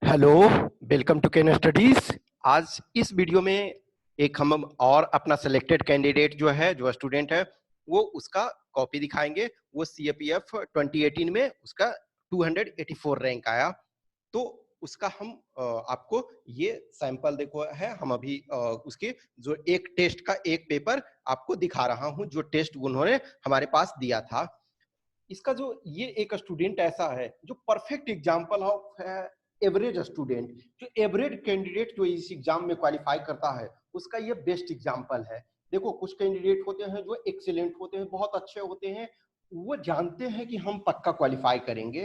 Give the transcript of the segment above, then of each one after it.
Hello, welcome to Can Studies. आज इस video में एक हम और अपना सिलेक्टेड कैंडिडेट जो है, जो स्टूडेंट है, वो उसका कॉपी दिखाएंगे। वो सीएपीएफ 2018 में उसका 284 रैंक आया। तो उसका हम आपको ये सैंपल देखो है। हम अभी उसके जो एक टेस्ट का एक पेपर आपको दिखा रहा हूँ, जो टेस्ट उन्होंने हमारे पास दिया था। इसका जो ये एक स्टूडेंट ऐसा है जो परफेक्ट एग्जांपल ऑफ है एवरेज स्टूडेंट। जो एवरेज कैंडिडेट जो इस एग्जाम में क्वालिफाई करता है, उसका ये बेस्ट एग्जांपल है। देखो, कुछ कैंडिडेट होते हैं जो एक्सीलेंट होते हैं, बहुत अच्छे होते हैं, वो जानते हैं कि हम पक्का क्वालिफाई करेंगे,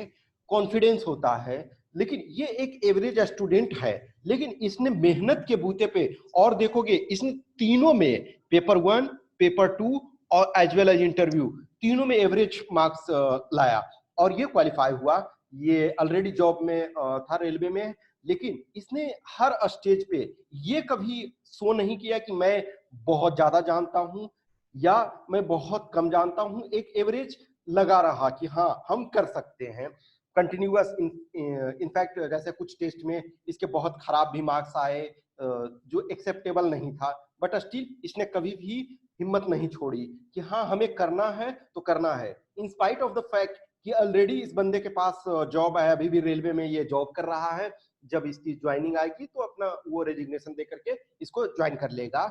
कॉन्फिडेंस होता है। लेकिन ये एक एवरेज स्टूडेंट है, लेकिन इसने मेहनत के बूते पे, और देखोगे इसने तीनों में, पेपर 1, पेपर 2 और एज वेल एज इंटरव्यू, तीनों में एवरेज मार्क्स लाया और ये क्वालिफाई हुआ। ये ऑलरेडी जॉब में था, रेलवे में। लेकिन इसने हर स्टेज पे ये कभी शो नहीं किया कि मैं बहुत ज्यादा जानता हूं या मैं बहुत कम जानता हूं। एक एवरेज लगा रहा कि हाँ, हम कर सकते हैं कंटिन्यूअस। इनफैक्ट जैसे कुछ टेस्ट में इसके बहुत खराब भी मार्क्स आए, जो एक्सेप्टेबल नहीं था, बट स्टिल इसने कभी भी हिम्मत नहीं छोड़ी कि हाँ, हमें करना है तो करना है। In spite of the fact कि ऑलरेडी इस बंदे के पास जॉब है, अभी भी रेलवे में ये जॉब कर रहा है। जब इसकी ज्वाइनिंग आएगी तो अपना वो रेजिग्नेशन दे करके इसको ज्वाइन कर लेगा।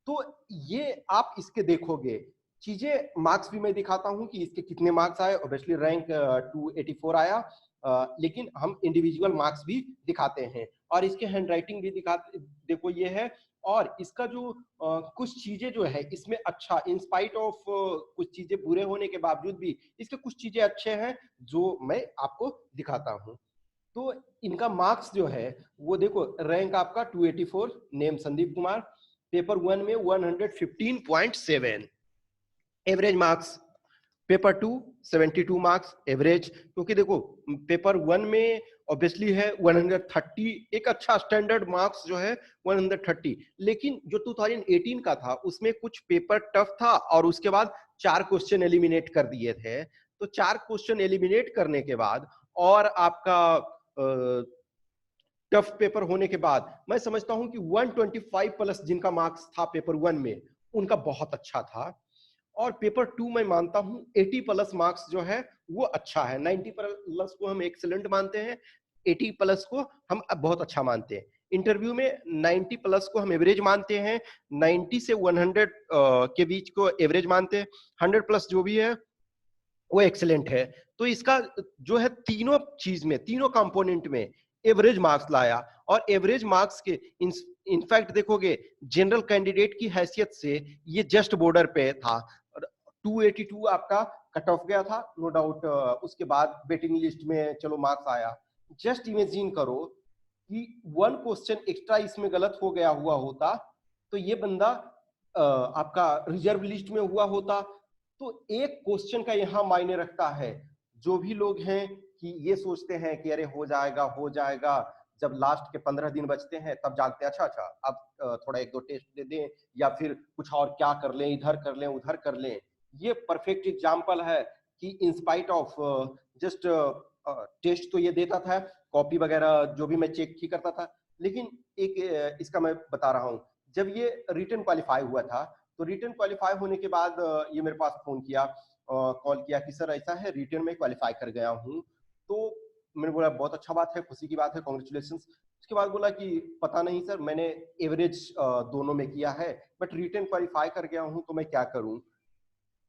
तो ये आप इसके देखोगे चीजें। मार्क्स भी मैं दिखाता हूं कि इसके कितने मार्क्स आए। ऑब्वियसली रैंक 284 आया, लेकिन हम इंडिविजुअल मार्क्स भी दिखाते हैं और इसके हैंड राइटिंग भी दिखाते। देखो ये है। और इसका जो कुछ चीजें जो है इसमें अच्छा, इन स्पाइट ऑफ कुछ चीजें बुरे होने के बावजूद भी इसके कुछ चीजें अच्छे हैं जो मैं आपको दिखाता हूं। तो इनका मार्क्स जो है वो देखो, रैंक आपका 284, नेम संदीप कुमार, पेपर 1 में 115.7 average marks, paper 2 72 marks average. क्योंकि देखो, पेपर 1 में ऑब्वियसली है 130, एक अच्छा स्टैंडर्ड मार्क्स जो है 130। लेकिन जो 2018 का था उसमें कुछ पेपर टफ था और उसके बाद 4 क्वेश्चन एलिमिनेट कर दिए थे। तो 4 क्वेश्चन एलिमिनेट करने के बाद और आपका टफ पेपर होने के बाद मैं समझता हूं कि 125 प्लस जिनका मार्क्स था पेपर 1 में, उनका बहुत अच्छा था। और पेपर 2 में मानता हूं 80 प्लस मार्क्स जो है वो अच्छा है। 90 प्लस को हम एक्सीलेंट मानते हैं, 80 प्लस को हम बहुत अच्छा मानते हैं। इंटरव्यू में 90 प्लस को हम एवरेज मानते हैं, 90 से 100 के बीच को एवरेज मानते हैं, 100 प्लस जो भी है वो एक्सीलेंट है। तो इसका जो है तीनों चीज में, तीनों कंपोनेंट में एवरेज मार्क्स लाया। और एवरेज मार्क्स के इनफैक्ट देखोगे जनरल कैंडिडेट की हैसियत से ये जस्ट बॉर्डर पे था। 282 आपका कट ऑफ गया था, नो डाउट। उसके बाद वेटिंग लिस्ट में चलो मार्क्स आया। जस्ट इमेजिन करो कि 1 क्वेश्चन एक्स्ट्रा इसमें गलत हो गया हुआ होता तो ये बंदा आपका रिजर्व लिस्ट में हुआ होता। तो एक क्वेश्चन का यहाँ मायने रखता है। जो भी लोग हैं कि ये सोचते हैं कि अरे हो जाएगा हो जाएगा, जब लास्ट के 15 दिन बचते हैं तब जानते हैं अच्छा अच्छा अब थोड़ा 1-2 टेस्ट दे दें या फिर कुछ और क्या कर लें, इधर कर लें उधर कर लें। ये परफेक्ट एग्जाम्पल है कि इंस्पाइट ऑफ जस्ट टेस्ट तो ये देता था, कॉपी वगैरह जो भी मैं चेक ही करता था। लेकिन एक इसका मैं बता रहा हूँ, जब ये रिटर्न क्वालिफाई हुआ था तो रिटर्न क्वालिफाई होने के बाद ये मेरे पास फोन किया, कॉल किया कि सर ऐसा है रिटर्न में क्वालिफाई कर गया हूँ। तो मैंने बोला बहुत अच्छा बात है, खुशी की बात है, कॉन्ग्रेचुलेशन। उसके बाद बोला कि पता नहीं सर, मैंने एवरेज दोनों में किया है बट रिटर्न क्वालिफाई कर गया हूँ तो मैं क्या करूँ।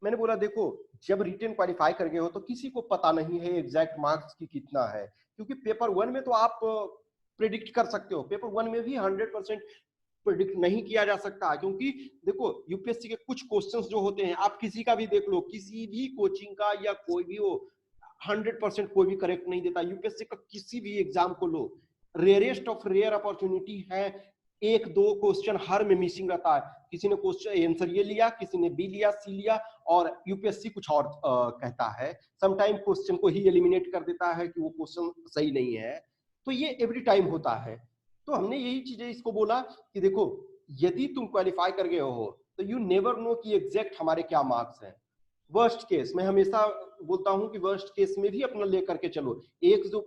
मैंने बोला देखो, जब रिटर्न क्वालिफाई कर गए हो तो किसी को पता नहीं है एग्जैक्ट मार्क्स की कितना है। क्योंकि पेपर 1 में तो आप प्रिडिक्ट कर सकते हो, पेपर 1 में भी 100% प्रिडिक्ट नहीं किया जा सकता। क्योंकि देखो, यूपीएससी के कुछ क्वेश्चंस जो होते हैं, आप किसी का भी देख लो, किसी भी कोचिंग का या कोई भी हो, 100% कोई भी करेक्ट नहीं देता। यूपीएससी का किसी भी एग्जाम को लो, रेयरेस्ट ऑफ रेयर अपॉर्चुनिटी है, 1-2 क्वेश्चन हर में मिसिंग रहता है। किसी ने क्वेश्चन आंसर ये लिया, किसी ने बी लिया, सी लिया, और यूपीएससी कुछ और कहता है। समटाइम क्वेश्चन को ही एलिमिनेट कर देता है कि वो क्वेश्चन सही नहीं है। तो ये एवरी टाइम होता है। तो हमने यही चीजें इसको बोला कि देखो, यदि तुम क्वालिफाई कर गए हो तो यू नेवर नो कि एग्जैक्ट हमारे क्या मार्क्स हैं। वर्स्ट केस मैं हमेशा बोलता हूं कि वर्स्ट केस में भी अपना लेकर के चलो। एक जो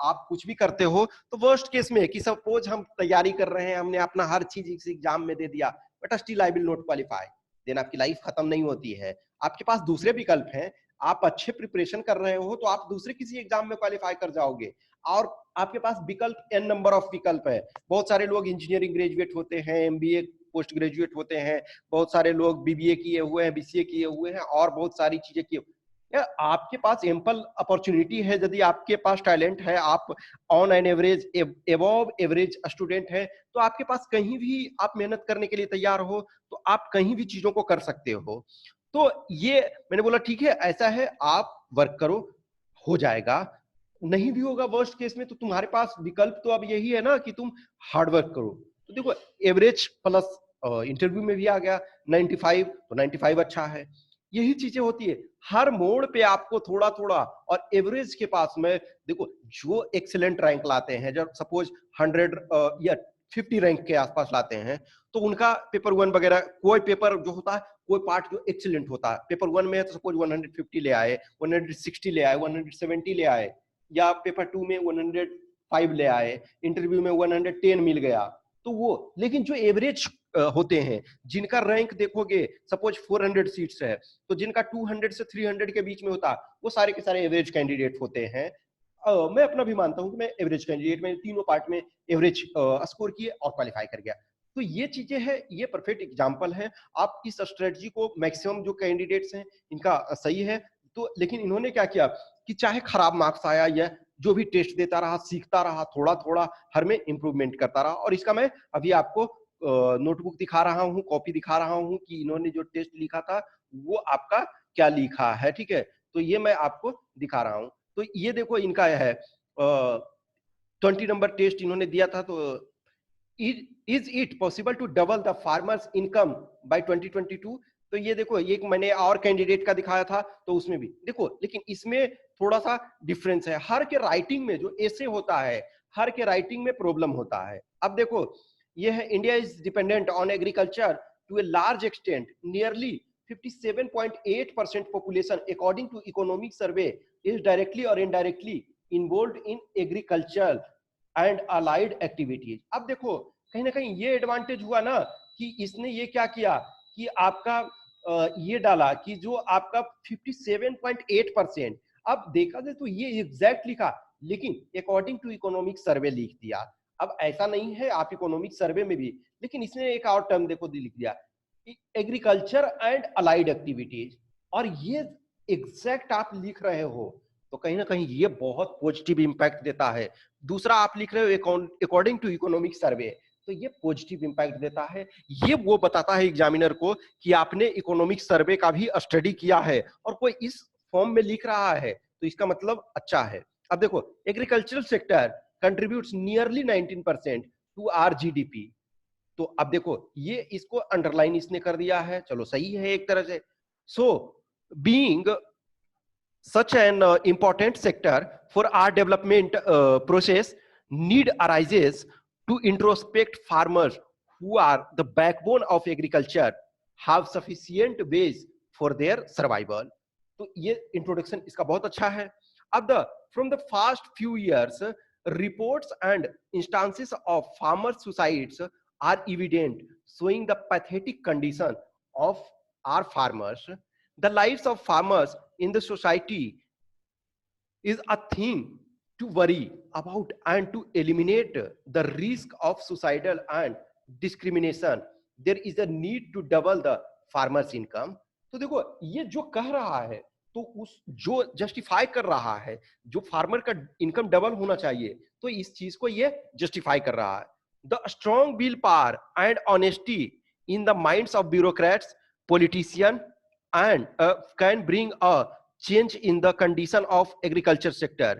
आप कुछ भी करते हो तो वर्स्ट केस में कि सपोज हम तैयारी कर रहे हैं, हमने अपना हर चीज इस एग्जाम में दे दिया, but still I will not qualify, then आपकी लाइफ खत्म नहीं होती है। आपके पास दूसरे विकल्प हैं, आप अच्छे प्रिपरेशन कर रहे हो तो आप दूसरे किसी एग्जाम में क्वालिफाई कर जाओगे। और आपके पास विकल्प एन नंबर ऑफ विकल्प है। बहुत सारे लोग इंजीनियरिंग ग्रेजुएट होते हैं, एमबीए पोस्ट ग्रेजुएट होते हैं, बहुत सारे लोग बीबीए किए हुए हैं, बीसीए किए हुए हैं और बहुत सारी चीजें किए। आपके पास एम्पल अपॉर्चुनिटी है, यदि आपके पास टैलेंट है, आप on an average above average student है, तो आपके पास कहीं भी आप मेहनत करने के लिए तैयार हो तो आप कहीं भी चीजों को कर सकते हो। तो ये मैंने बोला ठीक है, ऐसा है, आप वर्क करो, हो जाएगा। नहीं भी होगा वर्स्ट केस में तो तुम्हारे पास विकल्प तो अब यही है ना कि तुम हार्ड वर्क करो। तो देखो एवरेज प्लस इंटरव्यू में भी आ गया 95, तो 95 अच्छा है। यही चीजें होती है, हर मोड़ पे आपको थोड़ा थोड़ा। और एवरेज के पास में देखो, जो एक्सीलेंट रैंक लाते हैं, जब सपोज 100 या 50 रैंक के आसपास लाते हैं, तो उनका पेपर 1 वगैरह कोई पेपर जो होता है, कोई पार्ट जो एक्सीलेंट होता है, पेपर 1 में है तो सपोज 150 ले आए, 160 ले आए, 170 ले आए, या पेपर 2 में 105 ले आए, इंटरव्यू में 110 मिल गया, तो वो। लेकिन जो एवरेज होते हैं, जिनका रैंक देखोगे सपोज 400 सीट्स है, तो जिनका 200 से 300 के बीच में होता, वो सारे के सारे एवरेज कैंडिडेट होते हैं। मैं अपना भी मानता हूं कि मैं एवरेज कैंडिडेट, मैंने तीनों पार्ट में एवरेज स्कोर किए और क्वालिफाई कर गया। तो ये चीजें हैं, ये परफेक्ट एग्जांपल है। आप इस स्ट्रेटजी को मैक्सिमम जो कैंडिडेट्स हैं इनका सही है। तो लेकिन इन्होंने क्या किया कि चाहे खराब मार्क्स आया या जो भी टेस्ट देता रहा, सीखता रहा, थोड़ा थोड़ा हर में इंप्रूवमेंट करता रहा। और इसका मैं अभी आपको नोटबुक दिखा रहा हूँ, कॉपी दिखा रहा हूँ कि इन्होंने जो टेस्ट लिखा था वो आपका क्या लिखा है, ठीक है। तो ये मैं आपको दिखा रहा हूँ। तो ये देखो इनका है 20 नंबर टेस्ट इन्होंने दिया था। तो is it possible to double the farmers income by 2022? तो ये देखो, एक मैंने और कैंडिडेट का दिखाया था, तो उसमें भी देखो, लेकिन इसमें थोड़ा सा डिफरेंस है। हर के राइटिंग में जो ऐसे होता है, हर के राइटिंग में प्रॉब्लम होता है। अब देखो, ये है India is dependent on agriculture to a large extent, nearly 57.8% population according to economic survey is directly or indirectly involved in agriculture and allied activities। अब देखो, कहीं ना कहीं ये एडवांटेज हुआ ना कि इसने ये क्या किया कि आपका ये डाला कि जो आपका 57.8%, अब देखा जाए तो ये एग्जैक्ट लिखा, लेकिन अकॉर्डिंग टू इकोनॉमिक सर्वे लिख दिया। अब ऐसा नहीं है, आप इकोनॉमिक सर्वे में भी, लेकिन इसने एक और टर्म देखो लिख दिया, एग्रीकल्चर एंड अलाइड एक्टिविटीज, और ये एग्जैक्ट आप लिख रहे हो, तो कहीं ना कहीं ये बहुत पॉजिटिव इंपैक्ट देता है। दूसरा आप लिख रहे हो अकॉर्डिंग टू इकोनॉमिक सर्वे, तो ये पॉजिटिव इंपैक्ट देता है। ये वो बताता है एग्जामिनर को कि आपने इकोनॉमिक सर्वे का भी स्टडी किया है और कोई इस फॉर्म में लिख रहा है, तो इसका मतलब अच्छा है। अब देखो, agricultural sector contributes nearly 19% to our GDP. तो अब देखो, ये इसको अंडरलाइन इसने कर दिया है, चलो सही है एक तरह से। So being such an important sector for our development process, need arises to introspect farmers who are the backbone of agriculture have sufficient ways for their survival। तो ये इंट्रोडक्शन इसका बहुत अच्छा है। अब the from the past few years, reports and instances of farmer suicides are evident, showing the pathetic condition of our farmers. The lives of farmers in the society is a thing to worry about and to eliminate the risk of suicidal and discrimination. There is a need to double the farmers income। तो देखो, ये जो कह रहा है, तो उस जो जस्टिफाई कर रहा है, जो फार्मर का इनकम डबल होना चाहिए, तो इस चीज को ये जस्टिफाई कर रहा है। The strong will power and honesty in the minds of bureaucrats, politician, and can bring a change in the condition of agriculture sector,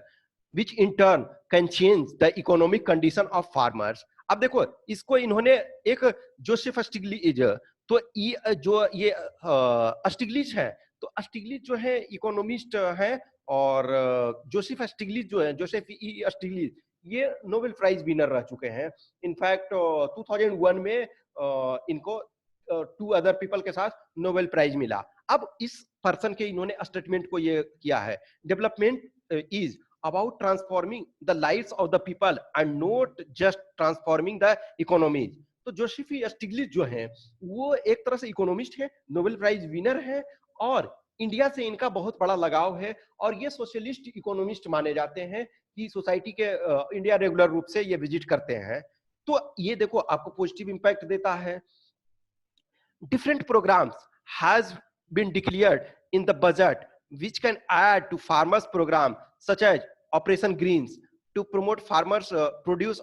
which in turn can change the economic condition of farmers। अब देखो, इसको इन्होंने एक Joseph स्टिग्लिच, तो ये जो ये स्टिग्लिच है, तो स्टिग्लिच जो है इकोनॉमिस्ट है, और जोसेफ स्टिग्लिच जो है, जोसेफ ई स्टिग्लिच, ये नोबेल प्राइज विनर रह चुके हैं। इनफैक्ट 2001 में इनको टू अदर पीपल के साथ नोबेल प्राइज मिला। अब इस पर्सन के इन्होंने स्टेटमेंट को ये किया है, development is about transforming the lives of the people and not just transforming the economies. तो जोसेफ स्टिग्लिट्ज जो है वो एक तरह से इकोनॉमिस्ट है, नोबेल प्राइज विनर है, और इंडिया से इनका बहुत बड़ा लगाव है, और ये सोशलिस्ट इकोनॉमिस्ट माने जाते हैं कि सोसाइटी के इंडिया रेगुलर रूप से ये विजिट करते हैं। तो ये देखो आपको पॉजिटिव इंपैक्ट देता है। Different programs has been declared in the budget which can add to farmers program such as Operation Greens to promote farmers produce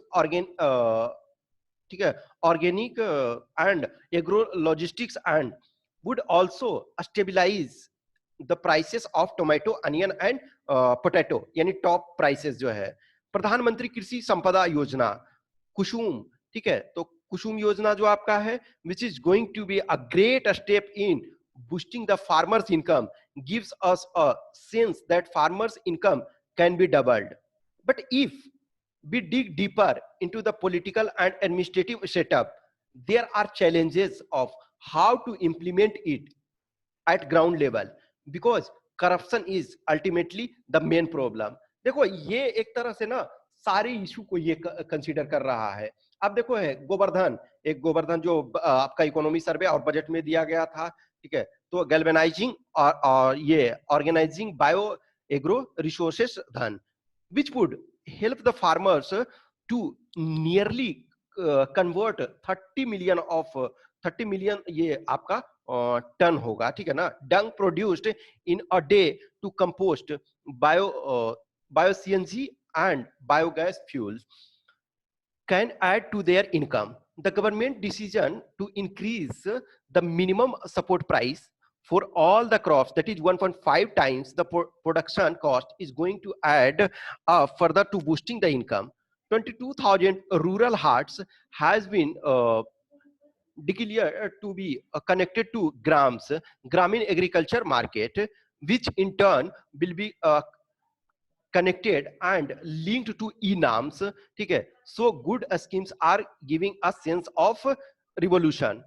ठीक है, organic and agro logistics, and would also stabilize the prices of tomato, onion and potato, यानी top prices जो है। प्रधानमंत्री कृषि संपदा योजना कुसुम, ठीक है, तो कुसुम योजना जो आपका है which is going to be a great step in boosting the farmers income, gives us a sense that farmers income can be doubled. But if we dig deeper into the political and administrative setup, there are challenges of how to implement it at ground level because corruption is ultimately the main problem. देखो ये एक तरह से ना सारे issue को ये consider कर रहा है। अब देखो है गोवर्धन, एक गोवर्धन जो आपका इकोनॉमी सर्वे और बजट में दिया गया था, ठीक है, तो गैल्वेनाइजिंग और ये ऑर्गेनाइजिंग बायो एग्रो रिसोर्सेस धन which would help the farmers to nearly convert 30 million of 30 million ये आपका टन होगा, ठीक है ना, dung produced in a day to compost, bio CNG and biogas fuels can add to their income. The government decision to increase the minimum support price for all the crops, that is 1.5 times the production cost, is going to add further to boosting the income. 22,000 rural hearts has been declared to be connected to Gramin agriculture market, which in turn will be connected and linked to e-NAMs, ठीक है, so good schemes are giving a sense of revolution.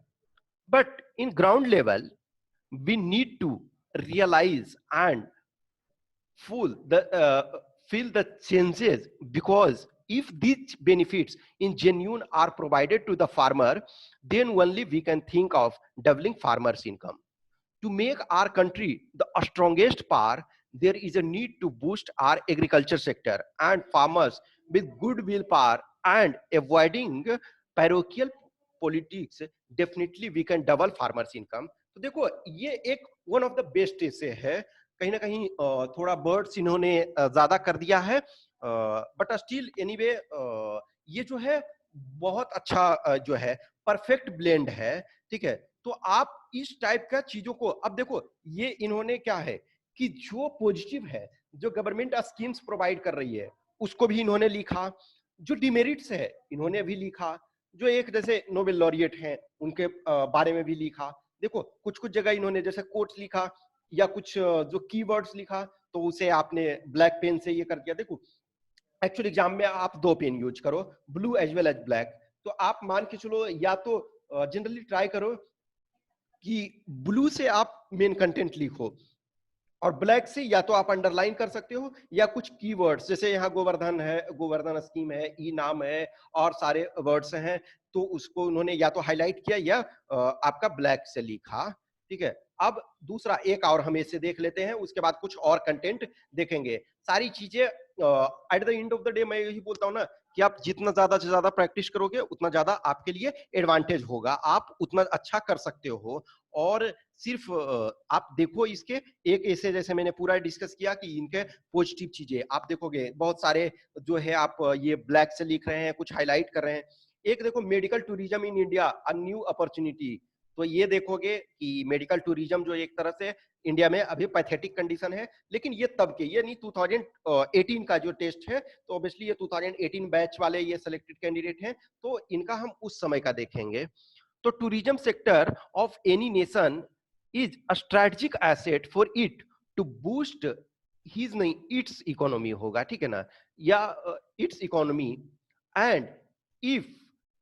But in ground level, we need to realize and feel the changes, because if these benefits in genuine are provided to the farmer, then only we can think of doubling farmers' income. To make our country the strongest power, there is a need to boost our agriculture sector and farmers with good willpower and avoiding parochial politics. Definitely we can double farmers income. तो देखो ये एक one of the best से है, कहीं ना कहीं थोड़ा बर्ड्स इन्होंने ज्यादा कर दिया है, बट स्टिल एनीवे ये जो है बहुत अच्छा जो है परफेक्ट ब्लेंड है, ठीक है। तो आप इस टाइप का चीजों को अब देखो, ये इन्होंने क्या है कि जो पॉजिटिव है, जो गवर्नमेंट स्कीम्स प्रोवाइड कर रही है उसको भी इन्होंने लिखा, जो डिमेरिट्स है इन्होंने भी लिखा, जो एक जैसे नोबेल लॉरिएट हैं उनके बारे में भी लिखा। देखो कुछ कुछ जगह इन्होंने जैसे कोट्स लिखा या कुछ जो कीवर्ड्स लिखा तो उसे आपने ब्लैक पेन से ये कर दिया। देखो एक्चुअली एग्जाम में आप दो पेन यूज करो, blue as well as black, तो आप मान के चलो या तो जनरली ट्राई करो कि ब्लू से आप मेन कंटेंट लिखो और ब्लैक से या तो आप अंडरलाइन कर सकते हो या कुछ कीवर्ड्स, जैसे यहाँ गोवर्धन है, गोवर्धन स्कीम है, ई नाम है और सारे वर्ड्स हैं, तो उसको उन्होंने या तो हाईलाइट किया या आपका ब्लैक से लिखा, ठीक है। अब दूसरा एक और हम इसे देख लेते हैं, उसके बाद कुछ और कंटेंट देखेंगे। सारी चीजें at the end of the day मैं यही बोलता हूँ ना कि आप जितना ज्यादा से ज्यादा प्रैक्टिस करोगे उतना ज्यादा आपके लिए एडवांटेज होगा, आप उतना अच्छा कर सकते हो। और सिर्फ आप देखो इसके एक ऐसे, जैसे मैंने पूरा डिस्कस किया कि इनके पॉजिटिव चीजें आप देखोगे, बहुत सारे जो है आप ये ब्लैक से लिख रहे हैं, कुछ हाईलाइट कर रहे हैं। एक देखो medical tourism in India a new opportunity, तो ये देखोगे कि मेडिकल टूरिज्म जो एक तरह से इंडिया में अभी पैथेटिक कंडीशन है, लेकिन ये तब के, ये नहीं 2018 का जो टेस्ट है, तो ऑब्वियसली ये 2018 बैच वाले ये सिलेक्टेड कैंडिडेट हैं, तो इनका हम उस समय का देखेंगे। तो tourism sector of any nation is a strategic asset for it to boost his नहीं its economy होगा, ठीक है ना, या its economy, and if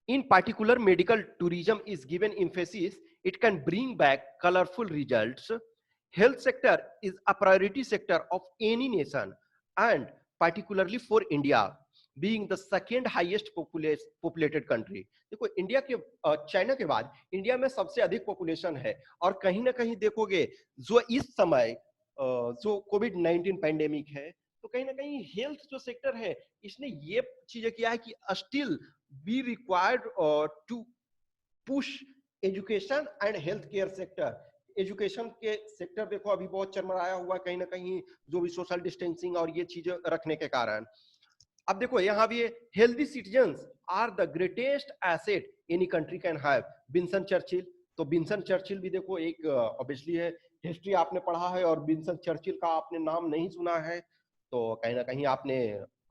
In particular, medical tourism is given emphasis. It can bring back colorful results. Health sector is a priority sector of any nation, and particularly for India, being the second highest populated country. देखो India के China के बाद India में सबसे अधिक population है, और कहीं ना कहीं देखोगे जो इस समय जो कोविड-19 पैंडेमिक है, तो कहीं ना कहीं हेल्थ जो सेक्टर है इसने ये चीजें किया है कि still we required to push education and healthcare sector. Education के सेक्टर देखो अभी बहुत चरमराया हुआ कहीं ना कहीं, जो भी सोशल डिस्टेंसिंग और ये चीजें रखने के कारण। अब देखो यहाँ भी healthy citizens are the greatest asset any country can have. Winston Churchill, तो विंस्टन चर्चिल भी देखो एक ऑब्वियसली है, हिस्ट्री आपने पढ़ा है और विंस्टन चर्चिल का आपने नाम नहीं सुना है तो कहीं ना कहीं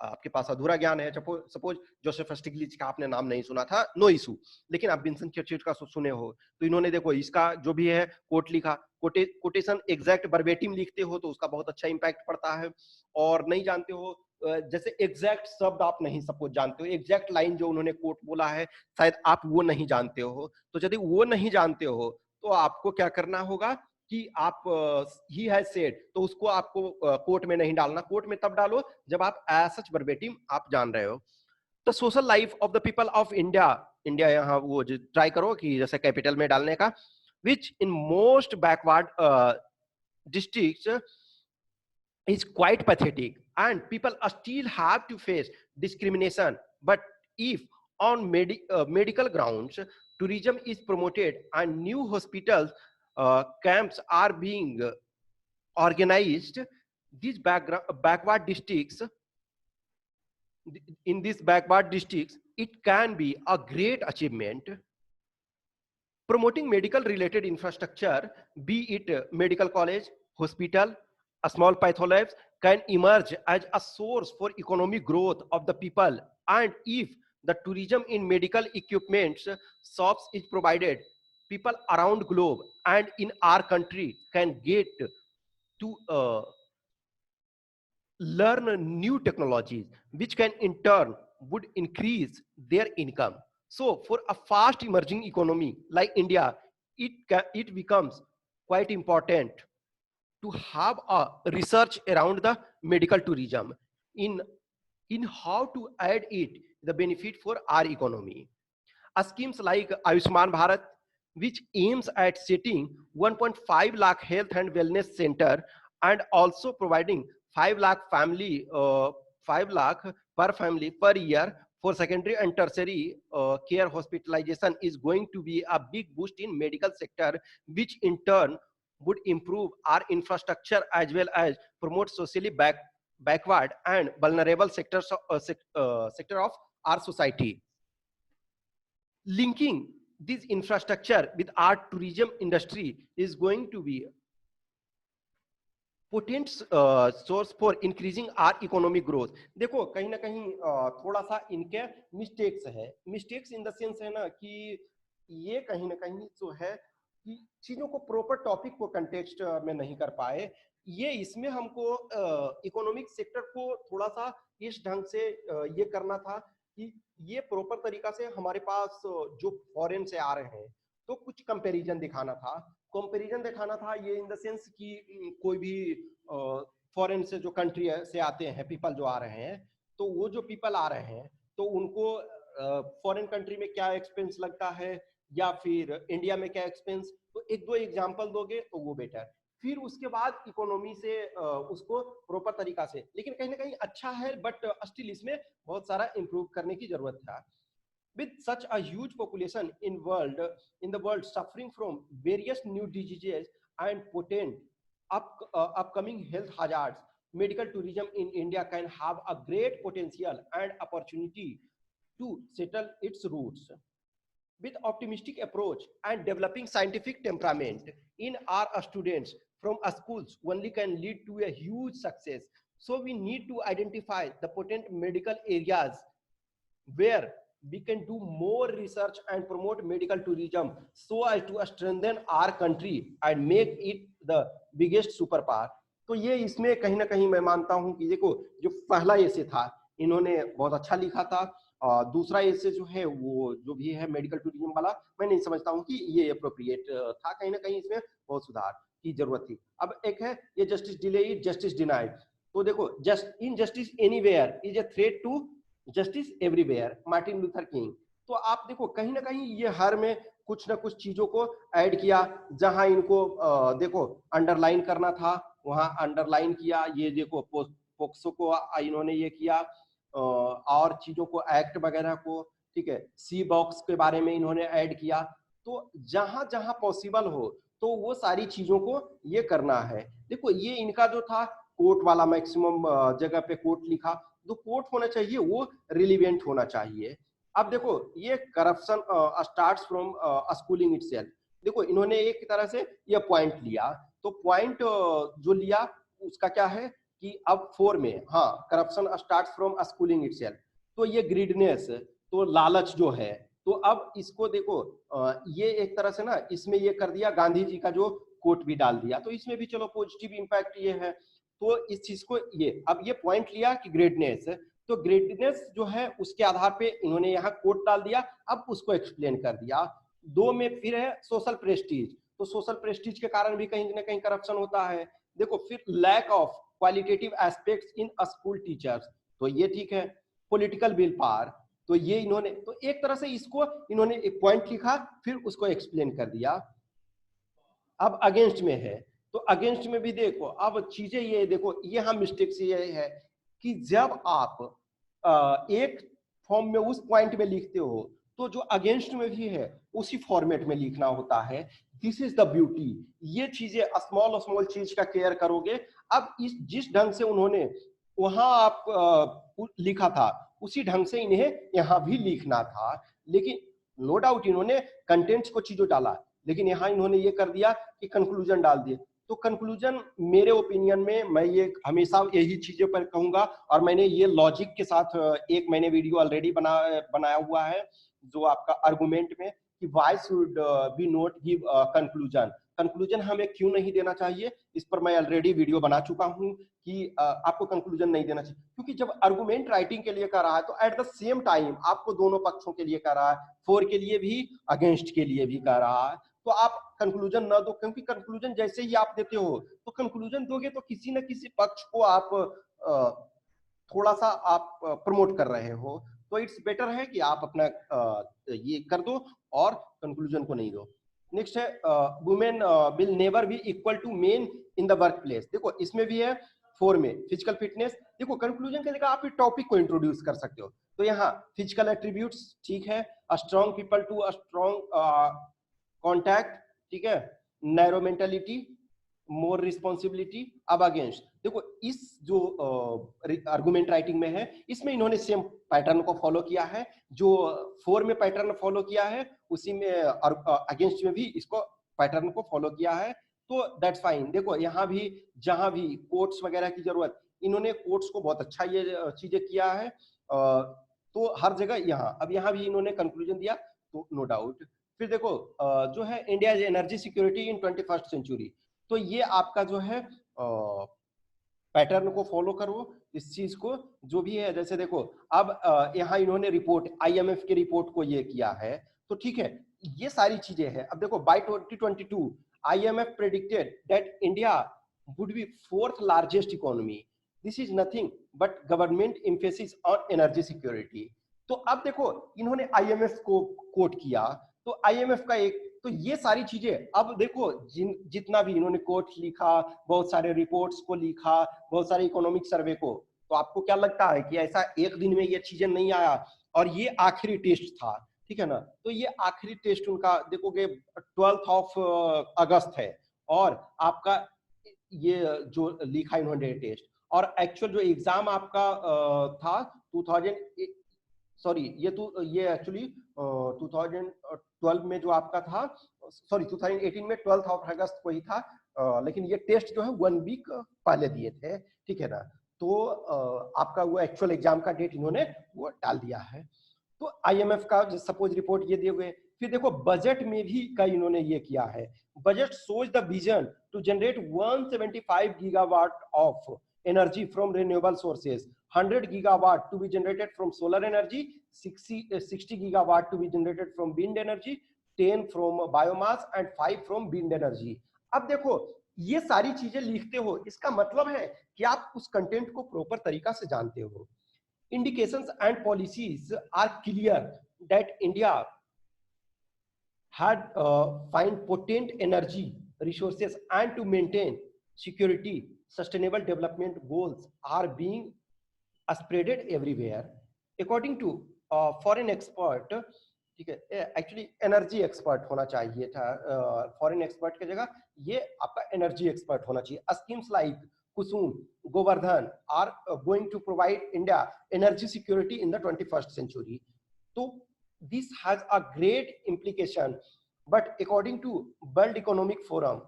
आपके पास अधूरा ज्ञान है। सपोज जोसेफ स्टिग्लिट्ज का आपने नाम नहीं सुना था, नो इशू, लेकिन आप विंस्टन चर्चिल का सुने हो तो इन्होंने देखो इसका जो भी है कोट लिखा, कोटेशन एग्जैक्ट वर्बेटिम लिखते हो तो उसका बहुत अच्छा इंपैक्ट पड़ता है। और नहीं जानते हो, जैसे एग्जैक्ट शब्द आप नहीं सपोज जानते हो, एग्जैक्ट लाइन जो उन्होंने कोट बोला है शायद आप वो नहीं जानते हो, तो यदि वो नहीं जानते हो तो आपको क्या करना होगा कि आप ही हैज सेड, तो उसको आपको कोट में नहीं डालना, कोट में तब डालो जब आप सच वर्बेटिम आप जान रहे हो। तो social life of the people of India, India यहाँ वो ट्राई करो कि जैसे कैपिटल में डालने का, which in most backward districts is quite pathetic and people still have to face discrimination. But if on medical grounds tourism is promoted and new hospitals camps are being organized, these backward districts, in these backward districts it can be a great achievement. Promoting medical related infrastructure, be it medical college, hospital, a small patholabs, can emerge as a source for economic growth of the people. And if the tourism in medical equipments shops is provided, people around globe and in our country can get to learn new technologies, which can in turn would increase their income. So for a fast emerging economy like India, it becomes quite important to have a research around the medical tourism in how to add it the benefit for our economy. Schemes like Ayushman Bharat, which aims at setting 1.5 lakh health and wellness center and also providing 5 lakh 5 lakh per family per year for secondary and tertiary care hospitalization, is going to be a big boost in medical sector, which in turn would improve our infrastructure as well as promote socially backward and vulnerable sectors sector of our society. Linking this infrastructure with our tourism industry is going to be potent source for increasing our economic growth. देखो कहीं ना कहीं थोड़ा सा इनके mistakes है, mistakes in the sense है ना कि ये कहीं ना कहीं जो है कि चीजों को प्रॉपर टॉपिक को कंटेक्स्ट में नहीं कर पाए। ये इसमें हमको इकोनॉमिक सेक्टर को थोड़ा सा इस ढंग से ये करना था कि ये प्रॉपर तरीका से हमारे पास जो फॉरेन से आ रहे हैं तो कुछ कंपैरिजन दिखाना था, कंपैरिजन दिखाना था ये इन द सेंस कि कोई भी फॉरेन से जो कंट्री से आते हैं पीपल जो आ रहे हैं, तो वो जो पीपल आ रहे हैं तो उनको फॉरेन कंट्री में क्या एक्सपेंस लगता है या फिर इंडिया में क्या एक्सपेंस, तो एक दो एग्जांपल दोगे तो वो बेटर, फिर उसके बाद इकोनॉमी से उसको प्रॉपर तरीका से, लेकिन कहीं ना कहीं अच्छा है बट स्टिल इसमें बहुत सारा इंप्रूव करने की जरूरत है। With such a huge population in the world suffering from various new diseases and potent upcoming health hazards, medical tourism in India can have a great potential and opportunity to settle its roots. With optimistic approach and developing scientific temperament in our students from our schools only can lead to a huge success. So we need to identify the potent medical areas where we can do more research and promote medical tourism so as to strengthen our country and make it the biggest superpower. तो ये इसमें कहीं ना कहीं मैं मानता हूं कि देखो जो पहला ऐसे था इन्होंने बहुत अच्छा लिखा था। दूसरा एसे जो है वो जो भी है मेडिकल टूरिज्म वाला, मैं नहीं समझता हूँ कि ये अप्रोप्रिएट था, कहीं ना कहीं इसमें बहुत सुधार की जरूरत थी। अब एक है ये जस्टिस डिलेड जस्टिस डिनाइड। तो देखो, just injustice anywhere is a threat to justice everywhere, Martin Luther King. तो आप देखो कहीं ना कहीं ये हर में कुछ ना कुछ चीजों को ऐड किया, जहां इनको देखो अंडरलाइन करना था वहां अंडरलाइन किया। ये देखो पोक्सो को इन्होंने ये किया, और चीजों को एक्ट वगैरह को, ठीक है, सी बॉक्स के बारे में इन्होंने ऐड किया। तो जहां जहां पॉसिबल हो तो वो सारी चीजों को ये करना है। देखो ये इनका जो था कोर्ट वाला, मैक्सिमम जगह पे कोर्ट लिखा, जो कोर्ट होना चाहिए वो रिलीवेंट होना चाहिए। अब देखो ये corruption starts from schooling itself. देखो इन्होंने एक तरह से ये पॉइंट लिया, तो पॉइंट जो लिया उसका क्या है कि अब 4 में, हाँ, corruption starts from schooling itself. तो ये ग्रीडनेस, तो लालच जो है, तो अब इसको देखो ये एक तरह से ना इसमें ये कर दिया, गांधी जी का जो कोट भी डाल दिया, तो इसमें भी चलो पॉजिटिव इंपैक्ट ये है। तो इस चीज को ये अब ये पॉइंट लिया कि ग्रेटनेस, तो ग्रेटनेस जो है उसके आधार पे इन्होंने यहाँ कोट डाल दिया, अब उसको एक्सप्लेन कर दिया। 2 में फिर है सोशल प्रेस्टीज, तो सोशल प्रेस्टीज के कारण भी कहीं ना कहीं करप्शन होता है। देखो फिर lack of qualitative aspects in school teachers, तो ये ठीक है। पॉलिटिकल विल पावर, तो ये इन्होंने, तो एक तरह से इसको इन्होंने एक पॉइंट लिखा फिर उसको एक्सप्लेन कर दिया। अब अगेंस्ट में है, तो अगेंस्ट में भी देखो अब चीजें ये देखो, ये हम मिस्टेक्स ये है कि जब आप एक फॉर्म में उस पॉइंट में लिखते हो तो जो अगेंस्ट में भी है उसी फॉर्मेट में लिखना होता है। This is the beauty. ये चीजें स्मॉल स्मॉल चीज का केयर करोगे। अब इस जिस ढंग से उन्होंने वहां आप लिखा था उसी ढंग से इन्हें यहाँ भी लिखना था, लेकिन नो डाउट इन्होंने कंटेंट्स को चीजों डाला, लेकिन यहाँ इन्होंने ये कर दिया कि कंक्लूजन डाल दिए। तो कंक्लूजन मेरे ओपिनियन में, मैं ये हमेशा यही चीजें पर कहूंगा, और मैंने ये लॉजिक के साथ एक मैंने वीडियो ऑलरेडी बनाया हुआ है जो आपका आर्गुमेंट में, कि why should be not give conclusion, conclusion हमें क्यों नहीं देना चाहिए, इस पर मैं ऑलरेडी वीडियो बना चुका हूं कि आपको कंक्लूजन नहीं देना चाहिए। क्योंकि जब आर्गुमेंट राइटिंग के लिए कर रहा है तो एट द सेम टाइम आपको दोनों पक्षों के लिए कर रहा है, फॉर के लिए भी अगेंस्ट के लिए भी कर रहा है, तो आप कंक्लूजन न दो। क्योंकि कंक्लूजन जैसे ही आप देते हो तो कंक्लूजन दोगे तो किसी न किसी पक्ष को आप थोड़ा सा आप प्रमोट कर रहे हो, तो इट्स बेटर है कि आप अपना ये कर दो और कंक्लूजन को नहीं दो। नेक्स्ट है women will never be equal to men in the workplace. देखो इसमें भी है 4 में फिजिकल फिटनेस। देखो कंक्लूजन के जगह आप टॉपिक को इंट्रोड्यूस कर सकते हो, तो यहाँ फिजिकल एट्रीब्यूट्स ठीक है, strong people to strong contact, ठीक है, नैरो मेंटेलिटी, मोर रिस्पॉन्सिबिलिटी। अब अगेंस्ट, देखो इस जो आर्गुमेंट राइटिंग में है इसमें इन्होंने सेम पैटर्न को फॉलो किया है, जो 4 में पैटर्न फॉलो किया है उसी में अगेंस्ट में भी इसको पैटर्न को फॉलो किया है, तो दैट्स फाइन। देखो यहाँ भी जहां भी कोट्स वगैरह की जरूरत, इन्होंने कोट्स को बहुत अच्छा ये चीजें किया है, तो हर जगह यहाँ, अब यहाँ भी इन्होंने कंक्लूजन दिया, तो नो डाउट। फिर देखो जो है India energy security in 21st century, तो ये आपका जो है पैटर्न को फॉलो करो इस चीज को जो भी है। जैसे देखो अब यहाँ इन्होंने रिपोर्ट आईएमएफ की रिपोर्ट को ये किया है, तो ठीक है, ये सारी चीजें हैं। अब देखो by 2022 IMF predicted that India would be 4th largest economy, this is nothing but government emphasis on energy security. तो अब देखो इन्होंने आईएमएफ को कोट किया, तो आईएमएफ का एक, तो ये सारी चीजें, अब देखो जितना भी इन्होंने कोट लिखा, बहुत सारे रिपोर्ट्स को लिखा, बहुत सारे इकोनॉमिक सर्वे को, तो आपको क्या लगता है कि ऐसा एक दिन में ये चीजें नहीं आया और ये आखिरी टेस्ट था, ठीक है ना? तो ये आखिरी टेस्ट उनका देखोगे 12th ऑफ अगस्त है, और आपका ये जो लिखा इन्होंने टेस्ट, और एक्चुअल जो एग्जाम आपका था 2000, सॉरी ये एक्चुअली 2012 में जो आपका था, सॉरी 2018 में 12th ऑफ अगस्त को ही था, लेकिन ये टेस्ट जो है 1 वीक पहले दिए थे, ठीक है ना? तो आपका वो एक्चुअल एग्जाम का डेट इन्होंने वो डाल दिया है। तो आईएमएफ का सपोज रिपोर्ट ये दिए हुए। फिर देखो बजट में भी का इन्होंने ये किया है, budget shows the vision to generate 175 gigawatt of energy from renewable sources, 100 gigawatt to be generated from solar energy, 60 gigawatt to be generated from wind energy, 10 from biomass and 5 from wind energy. अब देखो ये सारी चीजें लिखते हो, इसका मतलब है कि आप उस कंटेंट को प्रॉपर तरीका से जानते हो. Indications and policies are clear that India had find potent energy resources and to maintain security, sustainable development goals are being spreaded everywhere. According to foreign expert, ठीक है, एक्चुअली एनर्जी एक्सपर्ट होना चाहिए था, foreign expert की जगह ये आपका energy expert होना चाहिए. Schemes like Kusum, Gobardhan are going to provide India energy security in the 21st century. तो this has a great implication, but according to World Economic Forum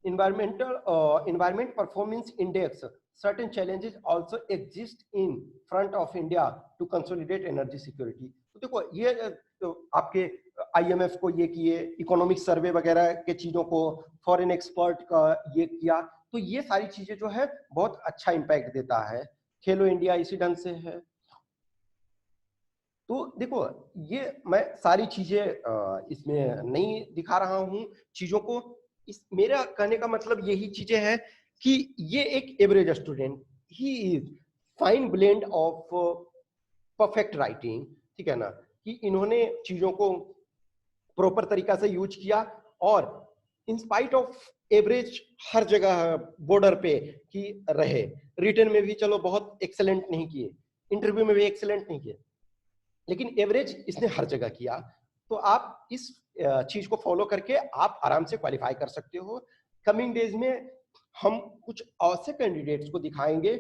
environment performance index, certain challenges also exist in front of India to consolidate energy security. तो देखो ये तो आपके IMF को ये किए, economic survey वगैरह के चीजों को, फॉरेन एक्सपर्ट का ये किया, तो ये सारी चीजें जो है बहुत अच्छा इंपैक्ट देता है. खेलो इंडिया इसी ढंग से है. तो देखो ये मैं सारी चीजें इसमें नहीं दिखा रहा हूं चीजों को. इस मेरा कहने का मतलब यही चीजें है कि ये एक average student, he is fine blend of perfect writing, ठीक है ना, कि इन्होंने चीजों को प्रॉपर तरीका से यूज किया और इन स्पाइट ऑफ एवरेज हर जगह बॉर्डर पे कि रहे. रिटर्न में भी चलो बहुत एक्सेलेंट नहीं किए, इंटरव्यू में भी एक्सेलेंट नहीं किए, लेकिन एवरेज इसने हर जगह किया. तो आप इस चीज को फॉलो करके आप आराम से क्वालिफाई कर सकते हो. कमिंग डेज में हम कुछ ऐसे कैंडिडेट्स को दिखाएंगे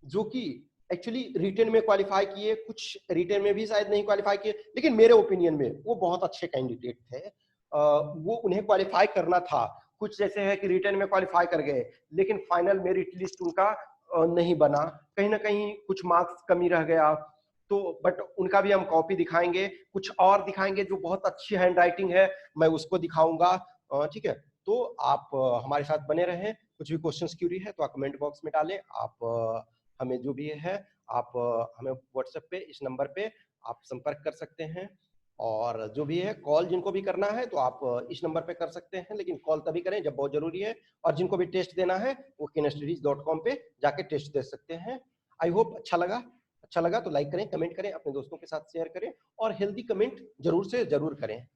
जो कि एक्चुअली रिटर्न में क्वालिफाई किए, कुछ रिटर्न में भी शायद नहीं क्वालिफाई किए, लेकिन मेरे ओपिनियन में वो बहुत अच्छे कैंडिडेट थे. वो उन्हें क्वालिफाई करना था. कुछ जैसे है कि रिटर्न में क्वालिफाई कर गए लेकिन फाइनल मेरिट लिस्ट उनका नहीं बना, कहीं ना कहीं कुछ मार्क्स कमी रह गया. तो बट उनका भी हम कॉपी दिखाएंगे, कुछ और दिखाएंगे जो बहुत अच्छी हैंड राइटिंग है, मैं उसको दिखाऊंगा. ठीक है, तो आप हमारे साथ बने रहें. कुछ भी क्वेश्चंस क्यूरी है तो आप कमेंट बॉक्स में डालें. आप हमें जो भी है आप हमें व्हाट्सएप पे इस नंबर पे आप संपर्क कर सकते हैं. और जो भी है कॉल जिनको भी करना है तो आप इस नंबर पे कर सकते हैं, लेकिन कॉल तभी करें जब बहुत जरूरी है. और जिनको भी टेस्ट देना है वो kenstudies.com पे जाके टेस्ट दे सकते हैं. आई होप अच्छा लगा तो लाइक करें, कमेंट करें, अपने दोस्तों के साथ शेयर करें और हेल्दी कमेंट जरूर से जरूर करें.